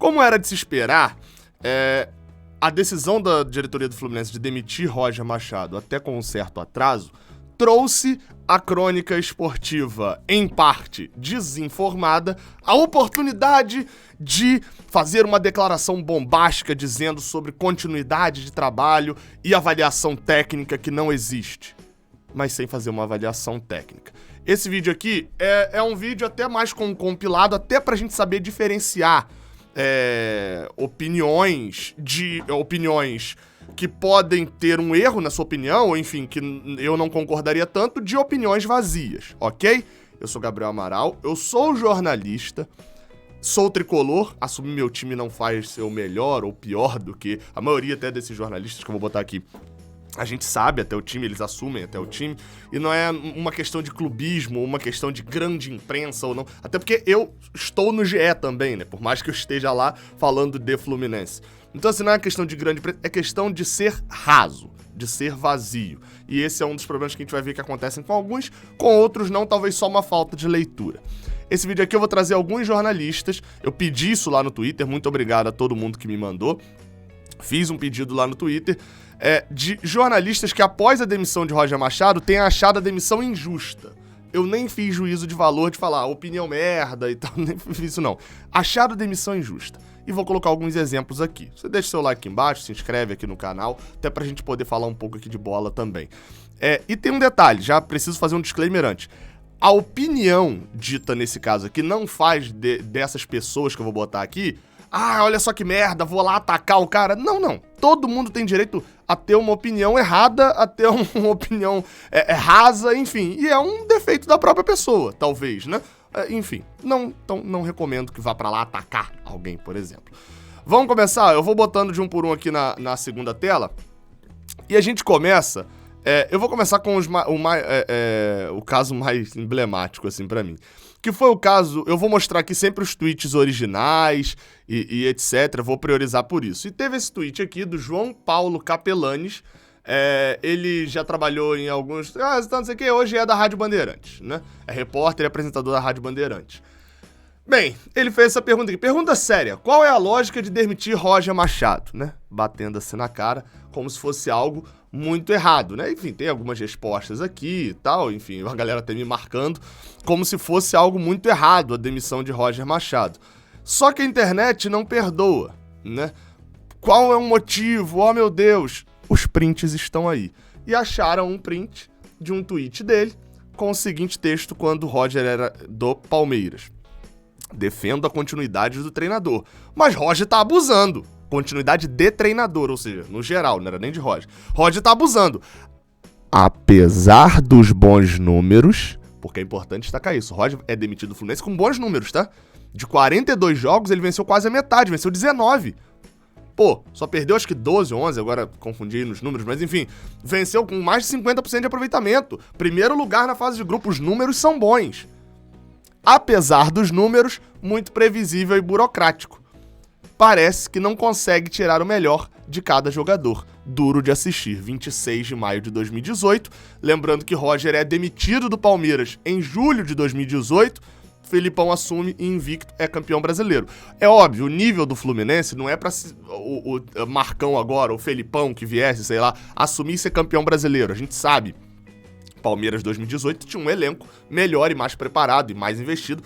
Como era de se esperar, a decisão da diretoria do Fluminense de demitir Roger Machado até com um certo atraso trouxe à crônica esportiva, em parte desinformada, a oportunidade de fazer uma declaração bombástica dizendo sobre continuidade de trabalho e avaliação técnica que não existe, mas sem fazer uma avaliação técnica. Esse vídeo aqui é um vídeo até mais compilado, até pra gente saber diferenciar opiniões que podem ter um erro na sua opinião, ou enfim, que eu não concordaria tanto, de opiniões vazias, ok? Eu sou Gabriel Amaral, eu sou jornalista, sou tricolor, assumir meu time não faz ser o melhor ou pior do que a maioria até desses jornalistas que eu vou botar aqui. A gente sabe até o time, eles assumem até o time, e não é uma questão de clubismo, uma questão de grande imprensa ou não, até porque eu estou no GE também, né, por mais que eu esteja lá falando de Fluminense. Então assim, não é questão de grande imprensa, é questão de ser raso, de ser vazio, e esse é um dos problemas que a gente vai ver que acontecem com alguns, com outros não, talvez só uma falta de leitura. Esse vídeo aqui eu vou trazer alguns jornalistas, eu pedi isso lá no Twitter, muito obrigado a todo mundo que me mandou, fiz um pedido lá no Twitter, de jornalistas que após a demissão de Roger Machado tenham achado a demissão injusta. Eu nem fiz juízo de valor de falar opinião merda e tal, nem fiz isso não. Acharam a demissão injusta. E vou colocar alguns exemplos aqui. Você deixa seu like aqui embaixo, se inscreve aqui no canal, até pra gente poder falar um pouco aqui de bola também. E tem um detalhe, já preciso fazer um disclaimer antes. A opinião dita nesse caso aqui não faz dessas pessoas que eu vou botar aqui, olha só que merda, vou lá atacar o cara. Não. Todo mundo tem direito a ter uma opinião errada, a ter uma opinião rasa, enfim. E é um defeito da própria pessoa, talvez, né? Enfim, então não recomendo que vá pra lá atacar alguém, por exemplo. Vamos começar? Eu vou botando de um por um aqui na segunda tela. E a gente começa... eu vou começar com o caso mais emblemático, assim, pra mim. Que foi o caso, eu vou mostrar aqui sempre os tweets originais e etc, vou priorizar por isso. E teve esse tweet aqui do João Paulo Capelanes, ele já trabalhou em alguns... não sei o que, hoje é da Rádio Bandeirantes, né? É repórter e apresentador da Rádio Bandeirantes. Bem, ele fez essa pergunta aqui, pergunta séria, qual é a lógica de demitir Roger Machado, né? Batendo assim na cara, como se fosse algo muito errado, né? Enfim, tem algumas respostas aqui e tal, enfim, a galera até me marcando, como se fosse algo muito errado a demissão de Roger Machado. Só que a internet não perdoa, né? Qual é o motivo? Oh, meu Deus! Os prints estão aí. E acharam um print de um tweet dele com o seguinte texto quando o Roger era do Palmeiras. Defendo a continuidade do treinador, mas Roger tá abusando. Continuidade de treinador, ou seja, no geral, não era nem de Roger. Roger tá abusando. Apesar dos bons números, porque é importante destacar isso, Roger é demitido do Fluminense com bons números, tá? De 42 jogos, ele venceu quase a metade, venceu 19. Pô, só perdeu acho que 12, 11, agora confundi nos números, mas enfim, venceu com mais de 50% de aproveitamento. Primeiro lugar na fase de grupo, os números são bons. Apesar dos números, muito previsível e burocrático. Parece que não consegue tirar o melhor de cada jogador. Duro de assistir, 26 de maio de 2018. Lembrando que Roger é demitido do Palmeiras em julho de 2018. Felipão assume e invicto é campeão brasileiro. É óbvio, o nível do Fluminense não é pra o Marcão agora, o Felipão que viesse, sei lá, assumir e ser campeão brasileiro. A gente sabe. Palmeiras 2018 tinha um elenco melhor e mais preparado e mais investido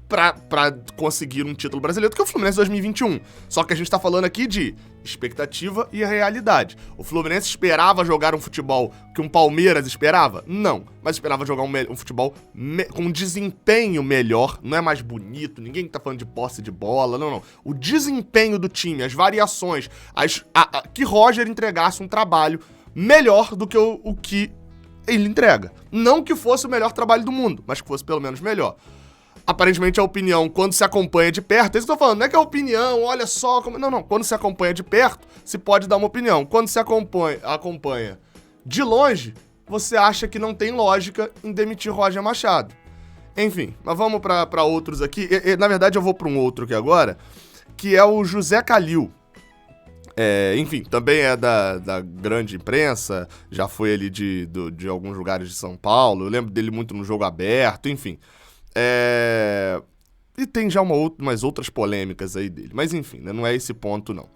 pra conseguir um título brasileiro do que o Fluminense 2021. Só que a gente tá falando aqui de expectativa e realidade. O Fluminense esperava jogar um futebol que um Palmeiras esperava? Não. Mas esperava jogar um futebol com um desempenho melhor. Não é mais bonito, ninguém tá falando de posse de bola, não. O desempenho do time, as variações, que Roger entregasse um trabalho melhor do que o que ele entrega. Não que fosse o melhor trabalho do mundo, mas que fosse pelo menos melhor. Aparentemente a opinião, quando se acompanha de perto, é isso que eu tô falando, não é que a opinião, olha só como... Não, quando se acompanha de perto, se pode dar uma opinião. Quando se acompanha de longe, você acha que não tem lógica em demitir Roger Machado. Enfim, mas vamos pra outros aqui. Na verdade eu vou pra um outro aqui agora, que é o José Calil. Enfim, também é da grande imprensa, já foi ali de alguns lugares de São Paulo, eu lembro dele muito no Jogo Aberto, enfim. E tem já umas outras polêmicas aí dele. Mas enfim, né? Não é esse ponto, não.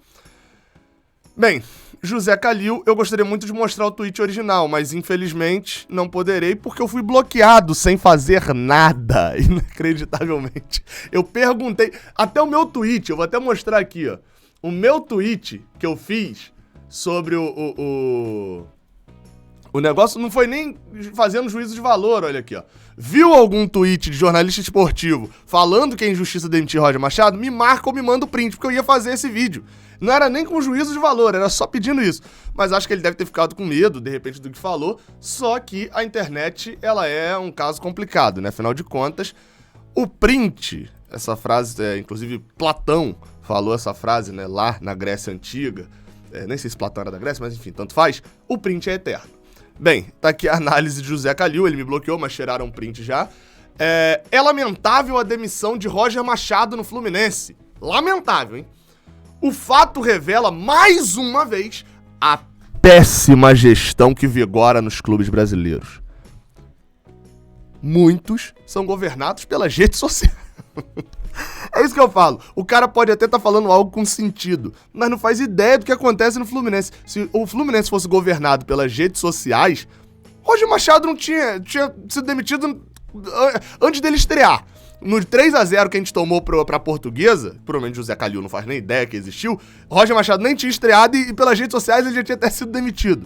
Bem, José Calil, eu gostaria muito de mostrar o tweet original, mas infelizmente não poderei porque eu fui bloqueado sem fazer nada, inacreditavelmente. Eu perguntei, até o meu tweet, eu vou até mostrar aqui, ó. O meu tweet que eu fiz sobre o negócio não foi nem fazendo juízo de valor, olha aqui, ó. Viu algum tweet de jornalista esportivo falando que é injustiça demitir Roger Machado? Me marca ou me manda o print, porque eu ia fazer esse vídeo. Não era nem com juízo de valor, era só pedindo isso. Mas acho que ele deve ter ficado com medo, de repente, do que falou. Só que a internet, ela é um caso complicado, né? Afinal de contas, o print, essa frase, inclusive Platão falou essa frase, né? Lá na Grécia Antiga. Nem sei se Platão era da Grécia, mas enfim, tanto faz. O print é eterno. Bem, tá aqui a análise de José Calil, ele me bloqueou, mas tiraram um print já. É lamentável a demissão de Roger Machado no Fluminense. Lamentável, hein? O fato revela, mais uma vez, a péssima gestão que vigora nos clubes brasileiros. Muitos são governados pelas redes sociais. É isso que eu falo. O cara pode até estar falando algo com sentido, mas não faz ideia do que acontece no Fluminense. Se o Fluminense fosse governado pelas redes sociais, Roger Machado não tinha sido demitido antes dele estrear. No 3-0 que a gente tomou pra Portuguesa, provavelmente José Calil não faz nem ideia que existiu, Roger Machado nem tinha estreado e pelas redes sociais ele já tinha até sido demitido.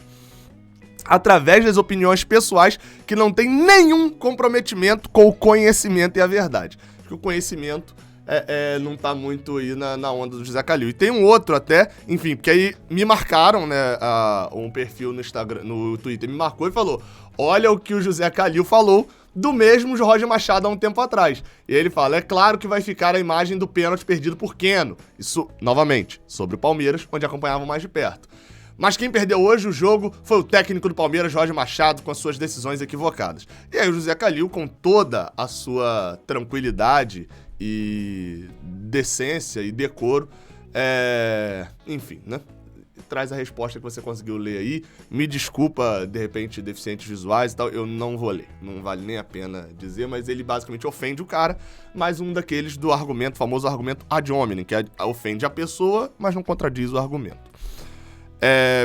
Através das opiniões pessoais que não tem nenhum comprometimento com o conhecimento e a verdade. Porque o conhecimento não tá muito aí na onda do José Calil. E tem um outro até, enfim, porque aí me marcaram, né, um perfil no Instagram, no Twitter, me marcou e falou, olha o que o José Calil falou do mesmo Roger Machado há um tempo atrás. E ele fala, é claro que vai ficar a imagem do pênalti perdido por Keno. Isso, novamente, sobre o Palmeiras, onde acompanhavam mais de perto. Mas quem perdeu hoje o jogo foi o técnico do Palmeiras, Roger Machado, com as suas decisões equivocadas. E aí o José Calil, com toda a sua tranquilidade e decência e decoro, enfim, né? Traz a resposta que você conseguiu ler aí. Me desculpa, de repente, deficientes visuais e tal, eu não vou ler. Não vale nem a pena dizer, mas ele basicamente ofende o cara. Mais um daqueles do argumento, famoso argumento ad hominem, que ofende a pessoa, mas não contradiz o argumento.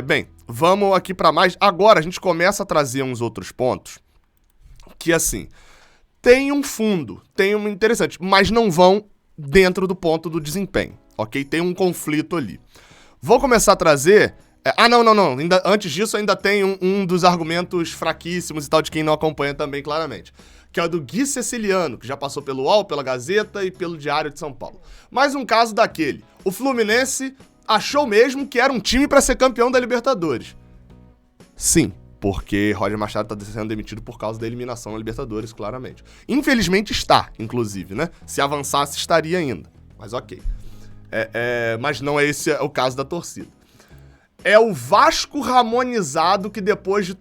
Bem, vamos aqui para mais. Agora a gente começa a trazer uns outros pontos que, assim, tem um fundo, tem um interessante, mas não vão dentro do ponto do desempenho, ok? Tem um conflito ali. Vou começar a trazer... não. Antes disso, ainda tem um dos argumentos fraquíssimos e tal, de quem não acompanha também, claramente. Que é o do Gui Ceciliano, que já passou pelo UOL, pela Gazeta e pelo Diário de São Paulo. Mais um caso daquele. O Fluminense achou mesmo que era um time para ser campeão da Libertadores. Sim, porque Roger Machado está sendo demitido por causa da eliminação na Libertadores, claramente. Infelizmente está, inclusive, né? Se avançasse, estaria ainda. Mas ok. Mas não é esse o caso da torcida. É o Vasco ramonizado que depois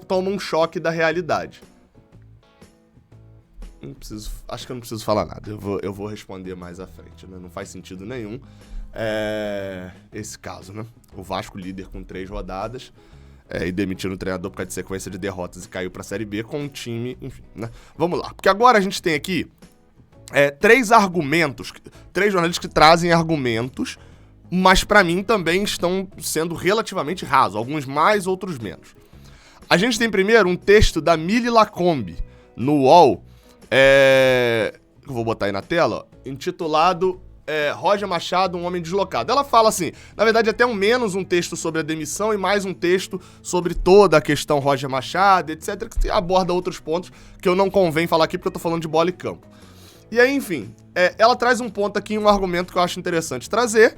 toma um choque da realidade. Acho que eu não preciso falar nada. Eu vou responder mais à frente, né? Não faz sentido nenhum esse caso, né? O Vasco líder com 3 rodadas e demitindo o treinador por causa de sequência de derrotas e caiu pra Série B com um time, enfim, né? Vamos lá. Porque agora a gente tem aqui 3 argumentos, 3 jornalistas que trazem argumentos, mas pra mim também estão sendo relativamente rasos, alguns mais, outros menos. A gente tem primeiro um texto da Mili Lacombe, no UOL, eu vou botar aí na tela, intitulado Roger Machado, um homem deslocado. Ela fala assim, na verdade até menos um texto sobre a demissão e mais um texto sobre toda a questão Roger Machado, etc, que aborda outros pontos que eu não convém falar aqui porque eu tô falando de bola e campo. E aí, enfim, ela traz um ponto aqui, um argumento que eu acho interessante trazer,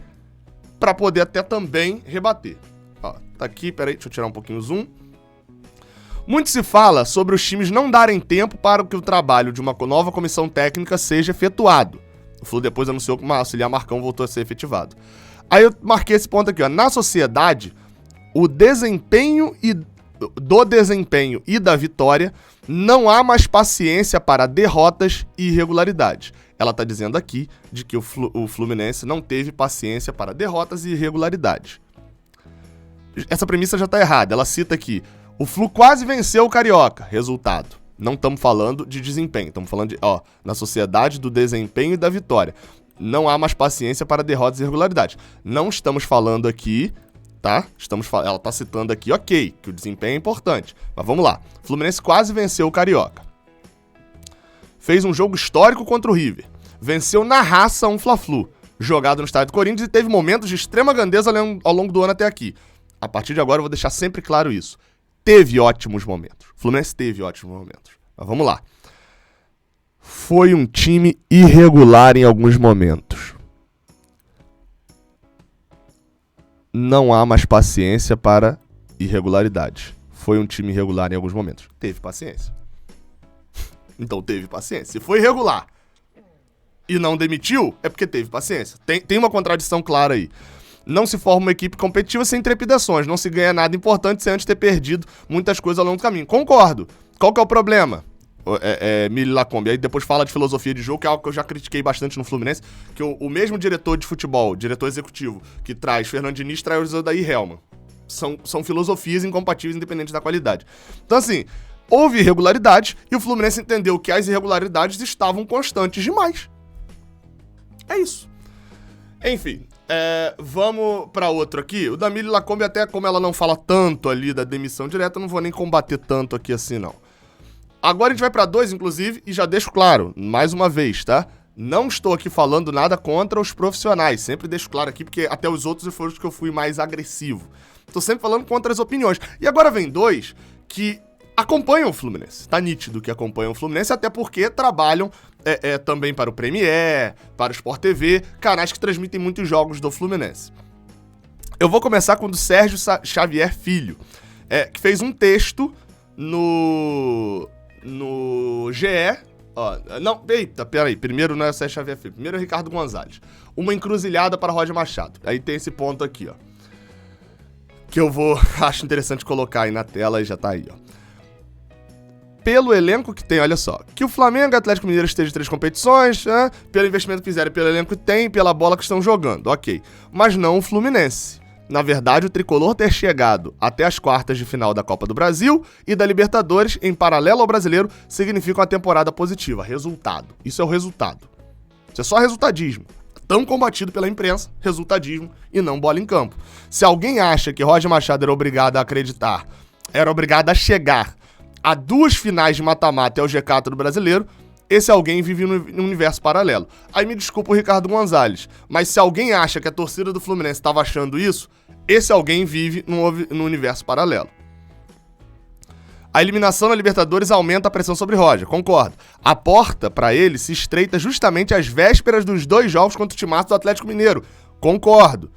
pra poder até também rebater. Ó, tá aqui, peraí, deixa eu tirar um pouquinho o zoom. Muito se fala sobre os times não darem tempo para que o trabalho de uma nova comissão técnica seja efetuado. O Flu depois anunciou que o auxiliar Marcão voltou a ser efetivado. Aí eu marquei esse ponto aqui, ó. Na sociedade, o desempenho e da vitória, não há mais paciência para derrotas e irregularidades. Ela está dizendo aqui de que o Fluminense não teve paciência para derrotas e irregularidades. Essa premissa já está errada. Ela cita aqui, o Flu quase venceu o Carioca. Resultado, Não estamos falando de desempenho, estamos falando de, na sociedade do desempenho e da vitória. Não há mais paciência para derrotas e irregularidades. Não estamos falando aqui, tá? Ela tá citando aqui, ok, que o desempenho é importante. Mas vamos lá. O Fluminense quase venceu o Carioca. Fez um jogo histórico contra o River. Venceu na raça um Fla-Flu, jogado no estádio do Corinthians, e teve momentos de extrema grandeza ao longo do ano até aqui. A partir de agora eu vou deixar sempre claro isso. Teve ótimos momentos. O Fluminense teve ótimos momentos. Mas vamos lá. Foi um time irregular em alguns momentos. Não há mais paciência para irregularidades. Foi um time irregular em alguns momentos. Teve paciência. Então teve paciência. Se foi irregular e não demitiu, é porque teve paciência. Tem uma contradição clara aí. Não se forma uma equipe competitiva sem trepidações. Não se ganha nada importante sem antes ter perdido muitas coisas ao longo do caminho. Concordo. Qual que é o problema? Mili Lacombe. Aí depois fala de filosofia de jogo, que é algo que eu já critiquei bastante no Fluminense, que o mesmo diretor de futebol, diretor executivo, que traz Fernando Diniz, traz o Odair Hellmann. São filosofias incompatíveis, independentes da qualidade. Então, assim, houve irregularidades e o Fluminense entendeu que as irregularidades estavam constantes demais. É isso. Enfim, vamos para outro aqui. O da Mili Lacombe, até como ela não fala tanto ali da demissão direta, eu não vou nem combater tanto aqui assim, não. Agora a gente vai para 2, inclusive, e já deixo claro, mais uma vez, tá? Não estou aqui falando nada contra os profissionais. Sempre deixo claro aqui, porque até os outros foram os que eu fui mais agressivo. Estou sempre falando contra as opiniões. E agora vem 2 que acompanham o Fluminense. Tá nítido que acompanham o Fluminense, até porque trabalham também para o Premier, para o Sport TV, canais que transmitem muitos jogos do Fluminense. Eu vou começar com o do Sérgio Xavier Filho, que fez um texto no GE. Peraí. Primeiro não é o Sérgio Xavier Filho. Primeiro é o Ricardo Gonzalez. Uma encruzilhada para Roger Machado. Aí tem esse ponto aqui, ó. Que eu acho interessante colocar aí na tela e já tá aí, ó. Pelo elenco que tem, olha só. Que o Flamengo e o Atlético Mineiro estejam em 3 competições, pelo investimento que fizeram, pelo elenco que tem, pela bola que estão jogando, ok. Mas não o Fluminense. Na verdade, o tricolor ter chegado até as quartas de final da Copa do Brasil e da Libertadores, em paralelo ao brasileiro, significa uma temporada positiva. Resultado. Isso é o resultado. Isso é só resultadismo. Tão combatido pela imprensa, resultadismo e não bola em campo. Se alguém acha que Roger Machado era obrigado a acreditar, era obrigado a chegar a 2 finais de mata-mata e ao G4 do brasileiro, esse alguém vive num universo paralelo. Aí me desculpa o Ricardo Gonzalez, mas se alguém acha que a torcida do Fluminense estava achando isso, esse alguém vive num universo paralelo. A eliminação na Libertadores aumenta a pressão sobre Roger, concordo. A porta para ele se estreita justamente às vésperas dos 2 jogos contra o timaço do Atlético Mineiro, concordo.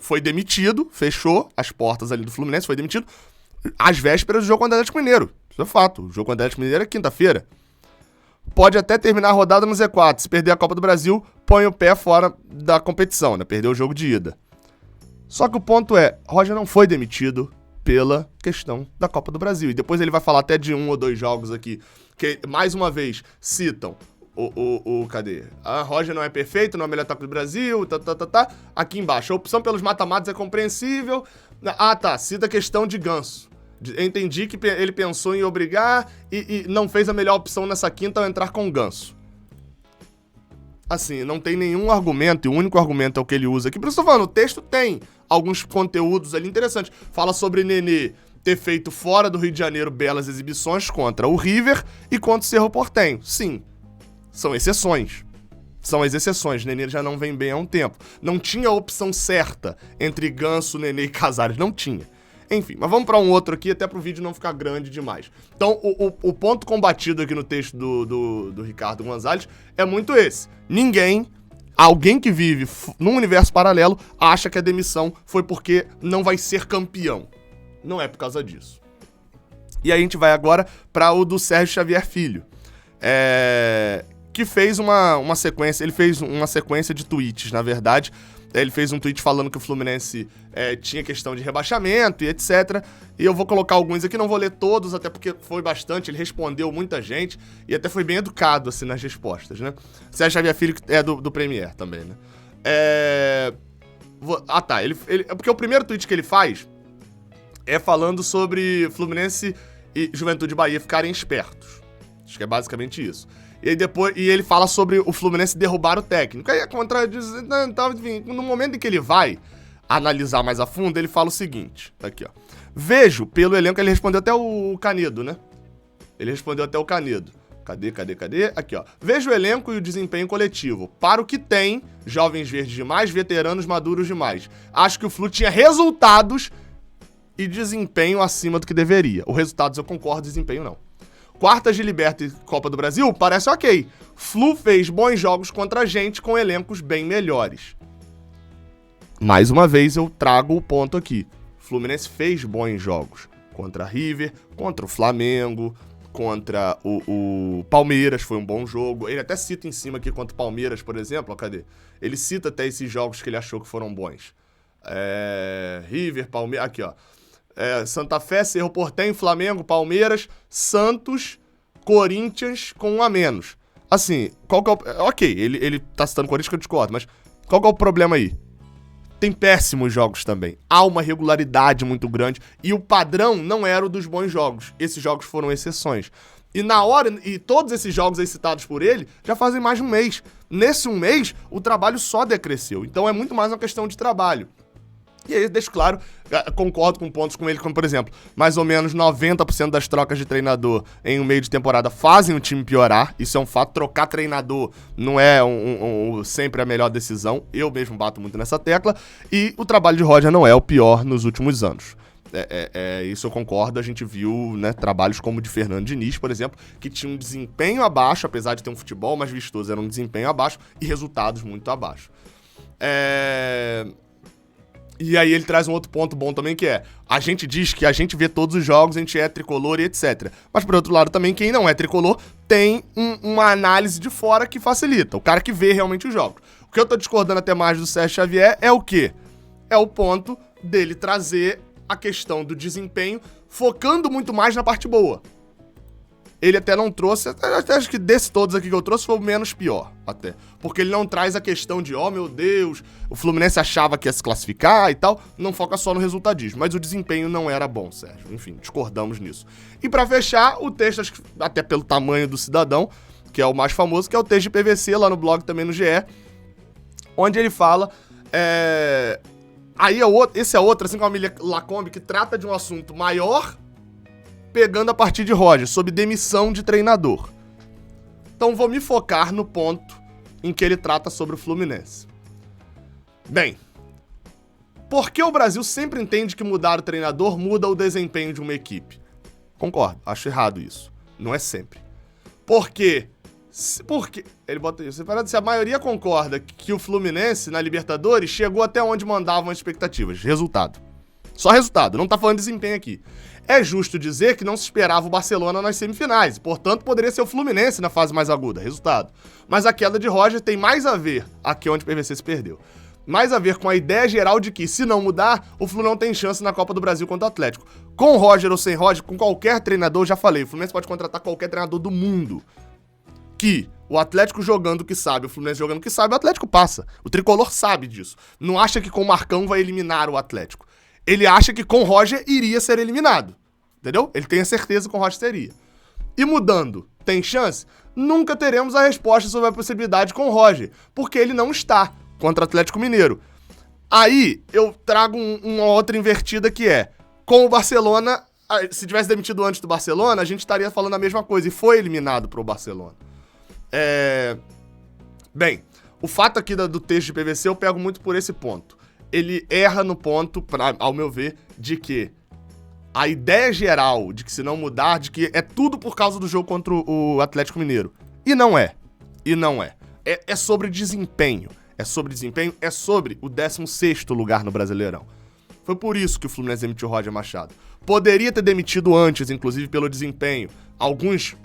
Foi demitido, fechou as portas ali do Fluminense, foi demitido às vésperas do jogo contra o Atlético Mineiro. Isso é fato. O jogo contra o Atlético Mineiro é quinta-feira. Pode até terminar a rodada no Z4. Se perder a Copa do Brasil, põe o pé fora da competição, né? Perdeu o jogo de ida. Só que o ponto é, Roger não foi demitido pela questão da Copa do Brasil. E depois ele vai falar até de 1 ou 2 jogos aqui, que, mais uma vez, citam cadê? Roger não é perfeito, não é o melhor técnico do Brasil, Aqui embaixo, a opção pelos mata-matas é compreensível. Cita a questão de Ganso. Entendi que ele pensou em obrigar e não fez a melhor opção nessa quinta ao entrar com o Ganso. Assim, não tem nenhum argumento, e o único argumento é o que ele usa aqui. Por isso eu tô falando, o texto tem alguns conteúdos ali interessantes. Fala sobre Nenê ter feito fora do Rio de Janeiro belas exibições contra o River e contra o Cerro Porteño. Sim, são exceções. São as exceções. Nenê já não vem bem há um tempo. Não tinha opção certa entre Ganso, Nenê e Casares. Não tinha. Enfim, mas vamos para um outro aqui, até pro vídeo não ficar grande demais. Então, o ponto combatido aqui no texto do Ricardo Gonzalez é muito esse. Alguém que vive num universo paralelo, acha que a demissão foi porque não vai ser campeão. Não é por causa disso. E aí a gente vai agora para o do Sérgio Xavier Filho. Que fez uma sequência, ele fez uma sequência de tweets, na verdade. Ele fez um tweet falando que o Fluminense tinha questão de rebaixamento e etc. E eu vou colocar alguns aqui, não vou ler todos, até porque foi bastante, ele respondeu muita gente e até foi bem educado, assim, nas respostas, né? Sérgio Xavier Filho é do Premier também, né? Porque o primeiro tweet que ele faz é falando sobre Fluminense e Juventude e Bahia ficarem espertos. Acho que é basicamente isso. E aí depois, ele fala sobre o Fluminense derrubar o técnico. Aí enfim, no momento em que ele vai analisar mais a fundo, ele fala o seguinte, aqui ó. Vejo pelo elenco, ele respondeu até o Canedo, né? Ele respondeu até o Canedo. Cadê? Aqui ó. Vejo o elenco e o desempenho coletivo. Para o que tem, jovens verdes demais, veteranos maduros demais. Acho que o Flu tinha resultados e desempenho acima do que deveria. O resultados eu concordo, desempenho não. Quartas de Liberta e Copa do Brasil, parece ok. Flu fez bons jogos contra a gente com elencos bem melhores. Mais uma vez eu trago o ponto aqui. Fluminense fez bons jogos contra a River, contra o Flamengo, contra o Palmeiras, foi um bom jogo. Ele até cita em cima aqui contra o Palmeiras, por exemplo, ó, cadê? Ele cita até esses jogos que ele achou que foram bons. River, Palmeiras, aqui ó. Santa Fé, Cerro Porteño, Flamengo, Palmeiras, Santos, Corinthians com um a menos. Assim, qual que é o... Ok, ele tá citando Corinthians que eu discordo, mas qual que é o problema aí? Tem péssimos jogos também. Há uma regularidade muito grande e o padrão não era o dos bons jogos. Esses jogos foram exceções. E todos esses jogos aí citados por ele já fazem mais de um mês. Nesse um mês, o trabalho só decresceu. Então é muito mais uma questão de trabalho. E aí, deixo claro, concordo com pontos com ele, como por exemplo, mais ou menos 90% das trocas de treinador em um meio de temporada fazem o time piorar. Isso é um fato, trocar treinador não é sempre a melhor decisão. Eu mesmo bato muito nessa tecla. E o trabalho de Roger não é o pior nos últimos anos. Isso eu concordo, a gente viu, né, trabalhos como o de Fernando Diniz, por exemplo, que tinha um desempenho abaixo, apesar de ter um futebol mais vistoso, era um desempenho abaixo e resultados muito abaixo. E aí ele traz um outro ponto bom também, que é, a gente diz que a gente vê todos os jogos, a gente é tricolor e etc. Mas por outro lado também, quem não é tricolor tem uma análise de fora que facilita, o cara que vê realmente os jogos. O que eu tô discordando até mais do Sérgio Xavier é o quê? É o ponto dele trazer a questão do desempenho, focando muito mais na parte boa. Ele até não trouxe, até acho que desses todos aqui que eu trouxe foi o menos pior, até. Porque ele não traz a questão de, meu Deus, o Fluminense achava que ia se classificar e tal, não foca só no resultadismo. Mas o desempenho não era bom, Sérgio. Enfim, discordamos nisso. E pra fechar, o texto, acho que até pelo tamanho do cidadão, que é o mais famoso, que é o texto de PVC, lá no blog também no GE, onde ele fala... Aí esse é outro, assim como a Amélia Lacombe, que trata de um assunto maior... pegando a partir de Roger, sobre demissão de treinador. Então vou me focar no ponto em que ele trata sobre o Fluminense. Bem, por que o Brasil sempre entende que mudar o treinador muda o desempenho de uma equipe? Concordo, acho errado isso. Não é sempre. Porque ele bota isso, se a maioria concorda que o Fluminense na Libertadores chegou até onde mandavam as expectativas. Resultado. Só resultado, não tá falando de desempenho aqui. É justo dizer que não se esperava o Barcelona nas semifinais, portanto poderia ser o Fluminense na fase mais aguda, resultado. Mas a queda de Roger tem mais a ver, aqui onde o PVC se perdeu, mais a ver com a ideia geral de que, se não mudar, o Flu não tem chance na Copa do Brasil contra o Atlético. Com Roger ou sem Roger, com qualquer treinador, já falei, o Fluminense pode contratar qualquer treinador do mundo. Que o Atlético jogando o que sabe, o Fluminense jogando o que sabe, o Atlético passa. O Tricolor sabe disso. Não acha que com o Marcão vai eliminar o Atlético. Ele acha que com Roger iria ser eliminado. Entendeu? Ele tem a certeza que com Roger seria. E mudando, tem chance? Nunca teremos a resposta sobre a possibilidade com Roger, porque ele não está contra o Atlético Mineiro. Aí eu trago uma outra invertida que é, com o Barcelona, se tivesse demitido antes do Barcelona, a gente estaria falando a mesma coisa, e foi eliminado pro Barcelona. Bem, o fato aqui do texto de PVC eu pego muito por esse ponto. Ele erra no ponto, ao meu ver, de que a ideia geral de que se não mudar, de que é tudo por causa do jogo contra o Atlético Mineiro. E não é. É sobre desempenho. É sobre o 16º lugar no Brasileirão. Foi por isso que o Fluminense demitiu o Roger Machado. Poderia ter demitido antes, inclusive pelo desempenho. Alguns,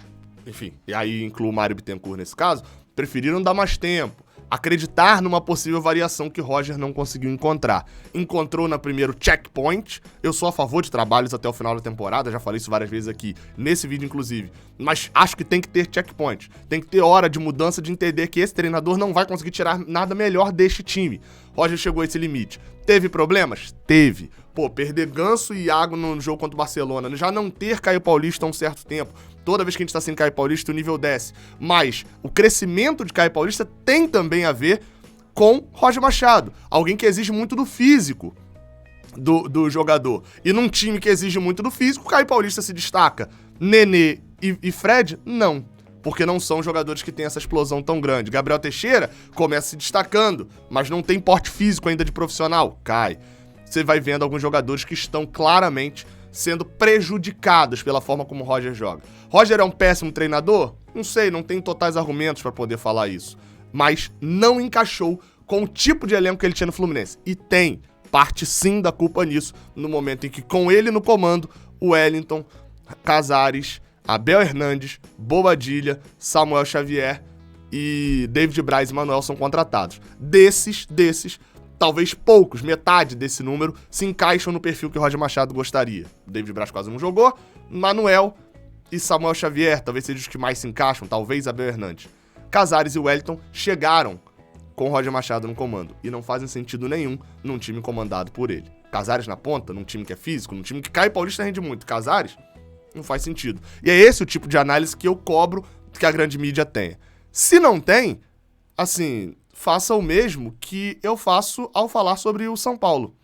enfim, e aí incluo o Mário Bittencourt nesse caso, preferiram dar mais tempo. acreditar numa possível variação que Roger não conseguiu encontrar. Encontrou na primeiro checkpoint. Eu sou a favor de trabalhos até o final da temporada, já falei isso várias vezes aqui, nesse vídeo inclusive. Mas acho que tem que ter checkpoint. Tem que ter hora de mudança, de entender que esse treinador não vai conseguir tirar nada melhor deste time. Roger chegou a esse limite. Teve problemas? Teve. Pô, perder Ganso e Iago no jogo contra o Barcelona, já não ter Caio Paulista há um certo tempo. Toda vez que a gente tá sem Caio Paulista, o nível desce. Mas o crescimento de Caio Paulista tem também a ver com Roger Machado. Alguém que exige muito do físico do jogador. E num time que exige muito do físico, Caio Paulista se destaca. Nenê e Fred, não. Porque não são jogadores que têm essa explosão tão grande. Gabriel Teixeira começa se destacando, mas não tem porte físico ainda de profissional. Cai. Você vai vendo alguns jogadores que estão claramente sendo prejudicados pela forma como o Roger joga. Roger é um péssimo treinador? Não sei, não tenho totais argumentos para poder falar isso. Mas não encaixou com o tipo de elenco que ele tinha no Fluminense. E tem parte sim da culpa nisso, no momento em que com ele no comando, o Wellington, Casares, Abel Hernandes, Bobadilla, Samuel Xavier e David Braz e Manuel são contratados. Desses, talvez poucos, metade desse número, se encaixam no perfil que o Roger Machado gostaria. David Braz quase não jogou, Manuel e Samuel Xavier talvez sejam os que mais se encaixam, talvez Abel Hernandes. Casares e Wellington chegaram com o Roger Machado no comando e não fazem sentido nenhum num time comandado por ele. Casares na ponta, num time que é físico, num time que Caio Paulista rende muito. Casares não faz sentido. E é esse o tipo de análise que eu cobro que a grande mídia tenha. Se não tem, assim, faça o mesmo que eu faço ao falar sobre o São Paulo.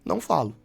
Não falo.